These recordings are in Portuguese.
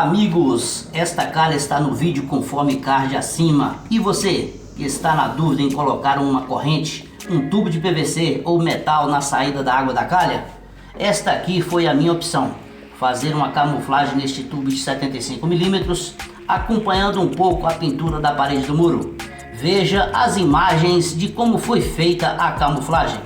amigos, esta calha está no vídeo conforme card acima. E você que está na dúvida em colocar uma corrente, um tubo de PVC ou metal na saída da água da calha? Esta aqui foi a minha opção: fazer uma camuflagem neste tubo de 75 mm, acompanhando um pouco a pintura da parede do muro. Veja as imagens de como foi feita a camuflagem.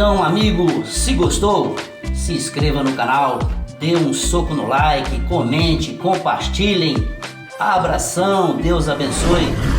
Então, amigo, se gostou, se inscreva no canal, dê um soco no like, comente, compartilhem. Abração, Deus abençoe.